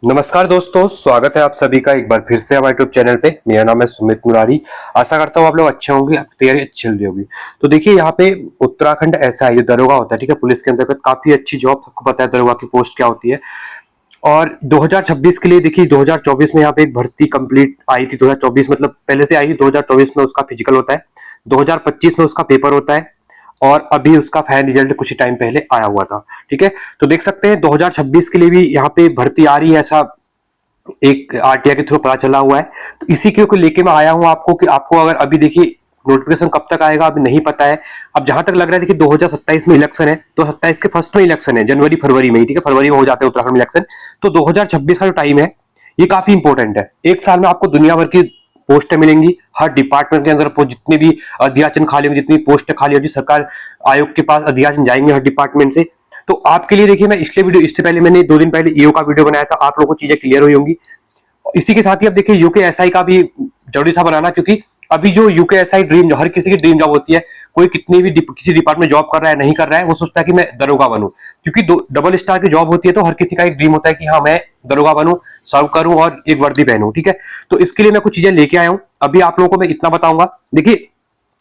नमस्कार दोस्तों, स्वागत है आप सभी का एक बार फिर से हमारे यूट्यूब चैनल पे। मेरा नाम है सुमित मुरारी। आशा करता हूँ आप लोग अच्छे होंगे, आपकी तैयारी अच्छी चल रही होगी। तो देखिए यहाँ पे उत्तराखंड ऐसा है, जो दरोगा होता है, ठीक है, पुलिस के अंतर्गत काफी अच्छी जॉब, आपको पता है दरोगा की पोस्ट क्या होती है। और 2026 के लिए देखिए 2024 में यहाँ पे एक भर्ती कंप्लीट आई थी। 2024 मतलब पहले से आई थी, 2024 में उसका फिजिकल होता है, 2025 में उसका पेपर होता है, और अभी उसका फाइनल रिजल्ट कुछ ही टाइम पहले आया हुआ था। ठीक है, तो देख सकते हैं 2026 के लिए भी यहाँ पे भर्ती आ रही है, ऐसा एक आरटीआई के थ्रू पता चला हुआ है। तो इसी के लेके मैं आया हूं आपको कि आपको अगर अभी देखिए नोटिफिकेशन कब तक आएगा अभी नहीं पता है। अब जहां तक लग रहा है देखिए 2027 में इलेक्शन है, तो 27 के फर्स्ट में इलेक्शन है, जनवरी फरवरी में, ठीक है, फरवरी में हो जाते हैं उत्तराखंड में इलेक्शन। तो 2026 का जो टाइम है ये काफी इंपॉर्टेंट है। एक साल में आपको दुनिया भर की पोस्टें मिलेंगी, हर डिपार्टमेंट के अंदर जितने भी अध्याचन खाली होंगे, जितनी पोस्ट खाली होगी, सरकार आयोग के पास अध्याचन जाएंगे हर डिपार्टमेंट से। तो आपके लिए देखिए मैं इसलिए वीडियो, इससे पहले मैंने 2 दिन पहले ईओ का वीडियो बनाया था, आप लोगों को चीजें क्लियर हुई होंगी। इसी के साथ ही अब देखिए यूकेएसआई का भी जरूरी था बनाना, क्योंकि अभी जो यूकेएसआई ड्रीम, हर किसी की ड्रीम जॉब होती है, कोई कितनी भी किसी डिपार्टमेंट जॉब कर रहा है नहीं कर रहा है, वो सोचता है कि मैं दरोगा बनूं, क्योंकि डबल स्टार की जॉब होती है। तो हर किसी का एक ड्रीम होता है कि हाँ मैं दरोगा बनूं, सर्व करूं और एक वर्दी पहनूं। ठीक है, तो इसके लिए मैं कुछ चीजें लेके आया हूं। अभी आप लोगों को मैं इतना बताऊंगा। देखिए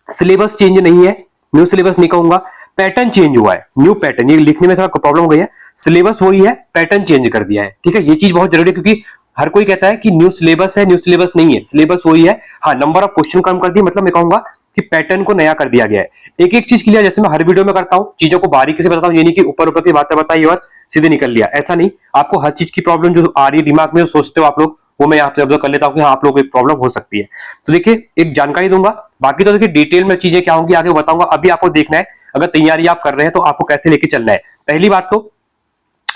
सिलेबस चेंज नहीं है, न्यू सिलेबस नहीं कहूंगा, पैटर्न चेंज हुआ है, न्यू पैटर्न। ये लिखने में थोड़ा प्रॉब्लम हो गई है, सिलेबस वही है, पैटर्न चेंज कर दिया है। ठीक है, ये चीज बहुत जरूरी है, क्योंकि हर कोई कहता है कि न्यू सिलेबस है, न्यू सिलेबस नहीं है, सिलेबस वही है। हाँ, नंबर ऑफ क्वेश्चन कम कर दिए, मतलब मैं कहूंगा कि पैटर्न को नया कर दिया गया है। एक एक चीज क्लियर, जैसे मैं हर वीडियो में करता हूँ, चीजों को बारीकी से बताता हूँ, ये नहीं कि ऊपर ऊपर की बातें बताई और सीधे निकल लिया, ऐसा नहीं। आपको हर चीज की प्रॉब्लम जो आ रही है दिमाग में, जो सोचते हो आप लोग, वो मैं यहाँ पे ऑब्जर्व कर लेता हूँ कि हाँ आप लोगों को एक प्रॉब्लम हो सकती है। तो देखिए एक जानकारी दूंगा, बाकी तो देखिए डिटेल में चीजें क्या होंगी आगे बताऊंगा। अभी आपको देखना है, अगर तैयारी आप कर रहे हैं तो आपको कैसे लेके चलना है। पहली बात तो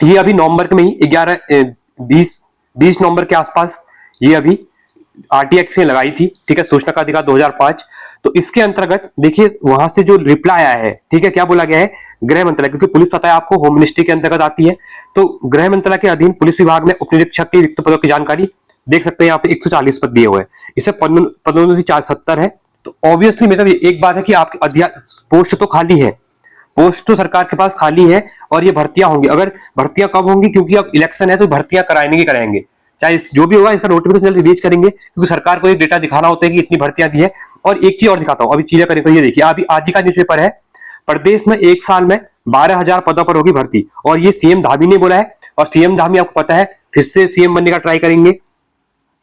ये अभी नवंबर में ही 20 नवंबर के आसपास ये अभी आरटीआई से लगाई थी, ठीक है, सूचना का अधिकार 2005। तो इसके अंतर्गत देखिए वहां से जो रिप्लाई आया है, ठीक है, क्या बोला गया है, गृह मंत्रालय, क्योंकि पुलिस पता है आपको होम मिनिस्ट्री के अंतर्गत आती है, तो गृह मंत्रालय के अधीन पुलिस विभाग में उप निरीक्षक के रिक्त पदों की जानकारी देख सकते हैं यहाँ पे 140 पद दिए हुए हैं। इसे पदोन्नति 470 है। तो ऑब्वियसली मतलब एक बात है कि आपके पोस्ट तो खाली है, पोस्ट तो सरकार के पास खाली है, और ये भर्तियां होंगी। अगर भर्तियां कब होंगी, क्योंकि अब इलेक्शन है तो भर्तियां कराएंगे कराएंगे, चाहे जो भी होगा इसका नोटिफिकेशन रिलीज करेंगे, क्योंकि सरकार को एक डेटा दिखाना होता है कि इतनी भर्तियां दी है। और एक चीज और दिखाता हूं, अभी चीजें करें तो ये देखिए, अभी आज ही का न्यूज़पेपर है, प्रदेश में एक साल में 12,000 पदों पर होगी भर्ती, और ये सीएम धामी ने बोला है। और सीएम धामी आपको पता है फिर से सीएम बनने का ट्राई करेंगे,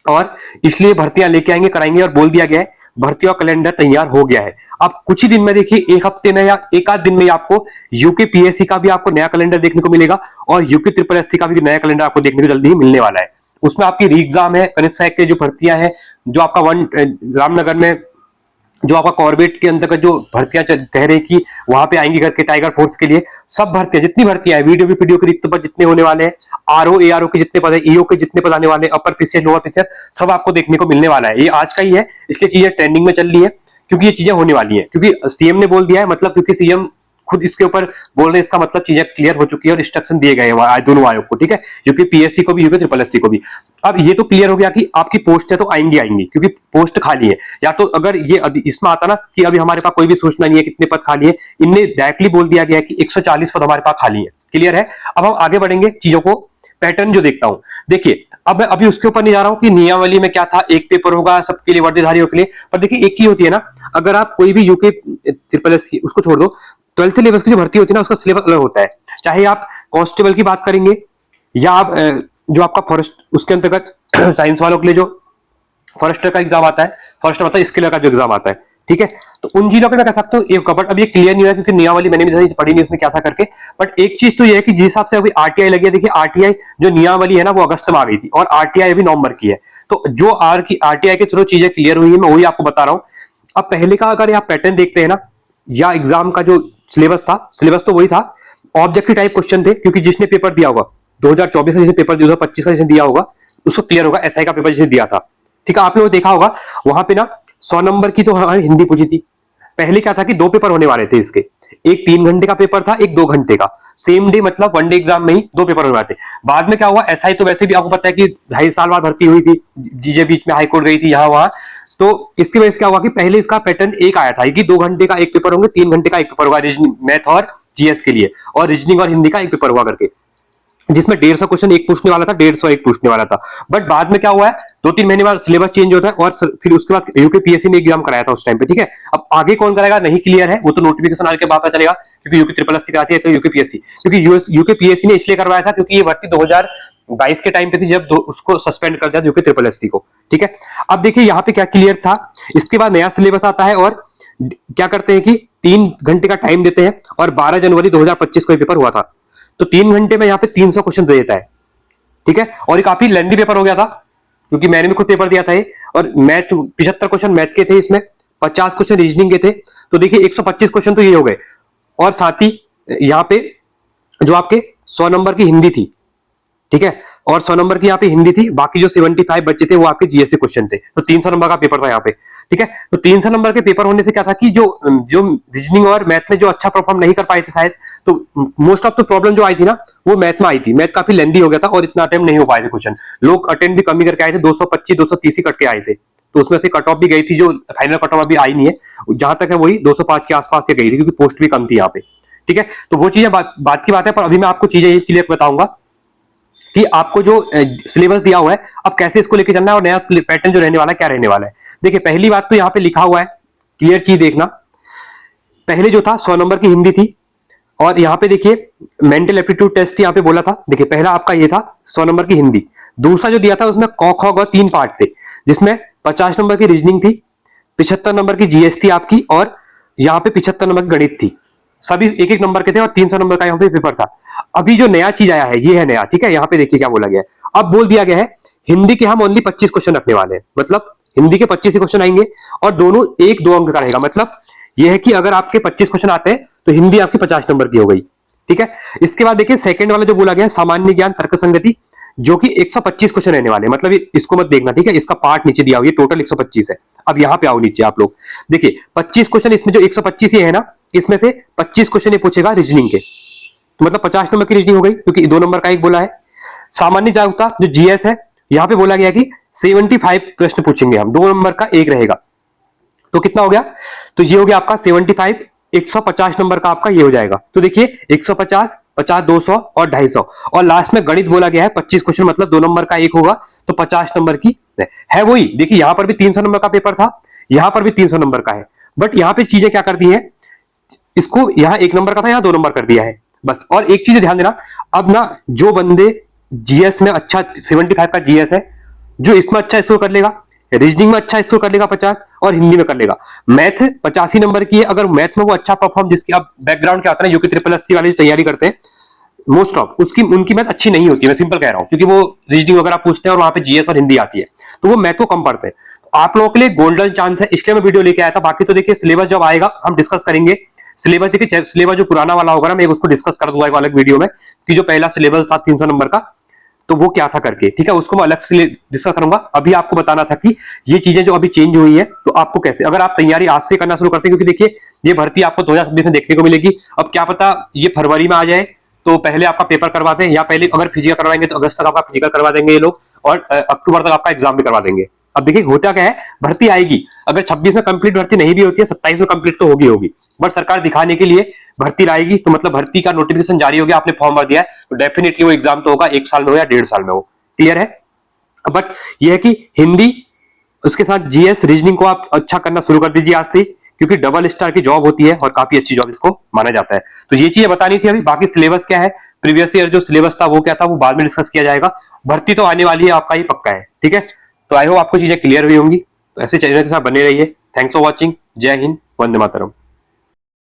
और इसलिए भर्तियां लेके आएंगे, कराएंगे, और बोल दिया गया है भर्तियों का कैलेंडर तैयार हो गया है। अब कुछ ही दिन में देखिए, एक हफ्ते में या एक आध दिन में आपको यूके पीएससी का भी आपको नया कैलेंडर देखने को मिलेगा, और यूके ट्रिपल एससी का भी नया कैलेंडर आपको देखने को जल्दी ही मिलने वाला है। उसमें आपकी री एग्जाम है, कनिष्ठ सहायक के जो भर्तियां हैं, जो आपका रामनगर में जो आपका कॉर्बेट के अंतर्गत जो भर्तियां कह रहे कि वहां पे आएंगी करके टाइगर फोर्स के लिए, सब भर्तियां जितनी भर्तियां हैं, वीडियो वीडियो के रिक्त पद जितने होने वाले हैं, आरओ एआरओ के जितने पद है, ईओ के जितने पद आने वाले, अपर पीसीएस लोअर पीसीएस, सब आपको देखने को मिलने वाला है। ये आज का ही है, इसलिए चीजें ट्रेंडिंग में चल रही है, क्योंकि ये चीजें होने वाली है, क्योंकि सीएम ने बोल दिया है, मतलब क्योंकि सीएम खुद इसके ऊपर बोल रहे हैं, इसका मतलब चीजें क्लियर हो चुकी है और इंस्ट्रक्शन दिए गए हैं दोनों आयोग को। ठीक है, यूके पीएससी को भी, यूके ट्रिपल एससी को भी। अब ये तो क्लियर हो गया कि आपकी पोस्ट है तो आएंगी आएंगी, क्योंकि पोस्ट खाली है। या तो अगर ये इसमें आता ना कि अभी हमारे पास कोई भी सूचना नहीं है कितने पद खाली है, इनने डायरेक्टली बोल दिया गया है कि 140 पद हमारे पास खाली है। क्लियर है, अब हम आगे बढ़ेंगे, चीजों को पैटर्न जो देखता हूं। देखिए अब मैं अभी उसके ऊपर नहीं जा रहा हूं कि नियमावली में क्या था, एक पेपर होगा सबके लिए, वर्दीधारियों के लिए। पर देखिए एक चीज होती है ना, अगर आप कोई भी यूके ट्रिपल एस उसको छोड़ दो, 12th सिलेबस की जो भर्ती होती है ना, उसका सिलेबस अलग होता है। चाहे आप कांस्टेबल की बात करेंगे, या आप जो आपका फॉरेस्ट उसके अंतर्गत साइंस वालों के लिए जो फॉरेस्टर का एग्जाम आता है, फॉरेस्टर मतलब स्किलर का जो एग्जाम आता है, ठीक है, तो उन चीजों के मैं कह सकता हूँ एक कबट। अब ये क्लियर नहीं हुआ क्योंकि नियमावली मैंने भी पढ़ी नहीं उसमें क्या था करके। बट एक चीज तो ये है कि जिस हिसाब से अभी आरटीआई लगी है, देखिए आरटीआई जो नियमावली है ना वो अगस्त में आ गई थी, और आरटीआई अभी नवंबर की है। तो जो आरटीआई के थ्रू चीजें क्लियर हुई है, मैं वही आपको बता रहा हूँ। अब पहले का अगर आप पैटर्न देखते हैं ना, या एग्जाम का जो सिलेबस था, सिलेबस तो वही था, ऑब्जेक्टिव टाइप क्वेश्चन थे, क्योंकि जिसने पेपर दिया होगा 2024 का, जिसने पेपर 2025 का जिसने दिया होगा उसको क्लियर होगा, एसआई का पेपर जिसने दिया था। ठीक है, आपने वो देखा होगा, वहां पे ना 100 नंबर की तो हमारी हिंदी पूछी थी। पहले क्या था कि 2 पेपर होने वाले थे इसके, एक 3 घंटे का पेपर था, एक 2 घंटे का, सेम डे, मतलब वन डे एग्जाम में ही 2 पेपर होने वाले थे। बाद में क्या हुआ, एसआई तो वैसे भी आपको पता है कि 2.5 साल बाद भर्ती हुई थी, जीजे बीच में हाईकोर्ट गई थी यहाँ वहां। तो इसकी वजह से क्या हुआ कि पहले इसका पैटर्न एक आया था कि 2 घंटे का एक पेपर होंगे, 3 घंटे का एक पेपर होगा रीजनिंग मैथ और जीएस के लिए, और रीजनिंग और हिंदी का एक पेपर हुआ करके। जिसमें 150 क्वेश्चन एक पूछने वाला था, 150 एक पूछने वाला था। बट बाद में क्या हुआ है, 2-3 महीने बाद सिलेबस चेंज होता है और फिर उसके बाद यूकेपीएससी ने एग्जाम कराया था उस टाइम पे, ठीक है। अब आगे कौन कराएगा नहीं क्लियर है, वो तो नोटिफिकेशन आने के बाद पता चलेगा, क्योंकि यूके ट्रिपल एस कराती है तो यूकेपीएससी, क्योंकि यूकेपीएससी ने इसलिए करवाया था क्योंकि ये भर्ती 2022 के टाइम पे थी जब उसको सस्पेंड कर दिया यूके ट्रिपल एस को, ठीक है। अब देखिए यहाँ पे क्या क्लियर था, इसके बाद नया सिलेबस आता है और क्या करते हैं कि 3 घंटे का टाइम देते हैं और 12 जनवरी 2025 को पेपर हुआ था, तो 3 घंटे में यहाँ पे 300 क्वेश्चन दे देता है, ठीक है। और ये काफी लेंदी पेपर हो गया था, क्योंकि मैंने भी खुद पेपर दिया था ये, और मैथ 75 क्वेश्चन मैथ के थे इसमें, 50 क्वेश्चन रीजनिंग के थे, तो देखिए 125 क्वेश्चन तो ये हो गए। और साथ ही यहाँ पे जो आपके 100 नंबर की हिंदी थी, ठीक है, और 100 नंबर की यहाँ पे हिंदी थी, बाकी जो 75 बच्चे थे वो आपके जीएससी क्वेश्चन थे, तो 300 नंबर का पेपर था यहाँ पे, ठीक है। तो 300 नंबर के पेपर होने से क्या था कि जो जो रीजनिंग और मैथ में जो अच्छा परफॉर्म नहीं कर पाए थे शायद, तो मोस्ट ऑफ द प्रॉब्लम जो आई थी ना वो मैथ में आई थी, मैथ काफी लेंदी हो गया था और इतना अटेम्प्ट नहीं हो पाए थे क्वेश्चन, लोग अटेम्प्ट भी कम ही करके आए थे, 225 230 ही करके आए थे, तो उसमें से कट ऑफ भी गई थी, जो फाइनल कट ऑफ अभी आई नहीं है, जहां तक है वही 205 के आसपास से गई थी, क्योंकि पोस्ट भी कम थी यहाँ पे, ठीक है। तो वो चीजें बात की बात है, पर अभी मैं आपको चीजें ये क्लियर बताऊंगा कि आपको जो सिलेबस दिया हुआ है अब कैसे इसको लेके चलना है और नया पैटर्न जो रहने वाला है क्या रहने वाला है। देखिए पहली बात तो यहाँ पे लिखा हुआ है, क्लियर चीज देखना, पहले जो था 100 नंबर की हिंदी थी, और यहाँ पे देखिए मेंटल एप्टीट्यूड टेस्ट यहाँ पे बोला था, देखिए पहला आपका ये था 100 नंबर की हिंदी, दूसरा जो दिया था उसमें क ख ग 3 पार्ट थे, जिसमें 50 नंबर की रीजनिंग थी, 75 नंबर की जीएस थी आपकी, और यहाँ पे 75 नंबर की गणित थी, सभी एक एक नंबर के थे और 300 नंबर का यहाँ पे पेपर था। अभी जो नया चीज आया है ये है नया, ठीक है, यहाँ पे देखिए क्या बोला गया है, अब बोल दिया गया है हिंदी के हम ओनली 25 क्वेश्चन रखने वाले हैं, मतलब हिंदी के 25 क्वेश्चन आएंगे और दोनों 1-2 अंक का रहेगा, मतलब यह है कि अगर आपके 25 क्वेश्चन आते हैं तो हिंदी आपकी 50 नंबर की हो गई, ठीक है। इसके बाद देखिए सेकंड वाला जो बोला गया है सामान्य ज्ञान तर्क संगति, जो कि 125 क्वेश्चन रहने वाले, मतलब इसको मत देखना, ठीक है, इसका पार्ट नीचे दिया हुआ, ये टोटल 125 है। अब यहाँ पे आओ नीचे आप लोग, देखिए 25 क्वेश्चन इसमें, जो 125 ये है ना, इसमें से 25 क्वेश्चन ये पूछेगा रीजनिंग के, तो मतलब 50 नंबर की रीजनिंग हो गई, क्योंकि 2 नंबर का एक बोला है। सामान्य जागरूकता जो जीएस है, यहाँ पे बोला गया कि 75 प्रश्न पूछेंगे हम, 2 नंबर का एक रहेगा, तो कितना हो गया, तो ये हो गया आपका 75, 150 नंबर का आपका ये हो जाएगा, तो देखिए 150, 50, 200 और 250, और लास्ट में गणित बोला गया है 25 क्वेश्चन, मतलब 2 नंबर का एक होगा, तो 50 नंबर की है वही। देखिए यहां पर भी 300 नंबर का पेपर था, यहां पर भी 300 नंबर का है, बट यहां पे चीजें क्या कर दी है, इसको यहां 1 नंबर का था, यहां 2 नंबर कर दिया है बस। और एक चीज ध्यान देना, अब ना जो बंदे जीएस में अच्छा 75 का जीएस है, जो इसमें अच्छा स्कोर कर लेगा, रीजनिंग में अच्छा स्कोर कर लेगा 50, और हिंदी में कर लेगा, मैथ 85 नंबर की है, अगर मैथ में वो अच्छा परफॉर्म, जिसकी अब बैकग्राउंड क्या होता है ना, यूके ट्रिपल एस वाले जो तैयारी करते हैं मोस्ट ऑफ उसकी उनकी मैथ अच्छी नहीं होती है, मैं सिंपल कह रहा हूं, क्योंकि वो रीजनिंग वगैरह पूछते हैं और वहां पे जीएस और हिंदी आती है, तो वो मैथ को कम पढ़ते हैं, तो आप लोगों के लिए गोल्डन चांस है, इसलिए मैं वीडियो लेके आया था। बाकी तो देखिए सिलेबस जब आएगा हम डिस्कस करेंगे, सिलेबस देखिए सिलेबस जो पुराना वाला होगा ना, मैं उसको डिस्कस कर दूंगा एक अलग वीडियो में, कि जो पहला सिलेबस था 300 नंबर का, तो वो क्या था करके, ठीक है, उसको मैं अलग से डिस्कस करूंगा। अभी आपको बताना था कि ये चीजें जो अभी चेंज हुई है, तो आपको कैसे, अगर आप तैयारी आज से करना शुरू करते हैं, क्योंकि देखिए ये भर्ती आपको 2026 में देखने को मिलेगी, अब क्या पता ये फरवरी में आ जाए, तो पहले आपका पेपर करवा दें, या पहले अगर फिजिकल करवाएंगे तो अगस्त तक आपका फिजिकल करवा देंगे ये लोग, और अक्टूबर तक आपका एग्जाम भी करवा देंगे। अब देखिए होता क्या है, भर्ती आएगी, अगर 26 में कंप्लीट भर्ती नहीं भी होती है, 27 में कंप्लीट तो होगी, बट सरकार दिखाने के लिए भर्ती लाएगी, तो मतलब भर्ती का नोटिफिकेशन जारी हो गया, आपने फॉर्म भर दिया है, तो डेफिनेटली वो एग्जाम तो होगा, 1 साल में हो या 1.5 साल में हो, क्लियर है। बट ये है कि हिंदी उसके साथ जीएस रीजनिंग को आप अच्छा करना शुरू कर दीजिए आज से, क्योंकि डबल स्टार की जॉब होती है और काफी अच्छी जॉब इसको माना जाता है। तो ये चीजें बतानी थी। अभी बाकी सिलेबस क्या है, प्रीवियस ईयर जो सिलेबस था वो क्या था, वो बाद में डिस्कस किया जाएगा, भर्ती तो आने वाली है आपका, ही पक्का है, ठीक है। तो आई होप आपको चीजें क्लियर हुई होंगी, तो ऐसे चैनल के साथ बने रहिए। थैंक्स फॉर वॉचिंग, जय हिंद, वंदे मातरम।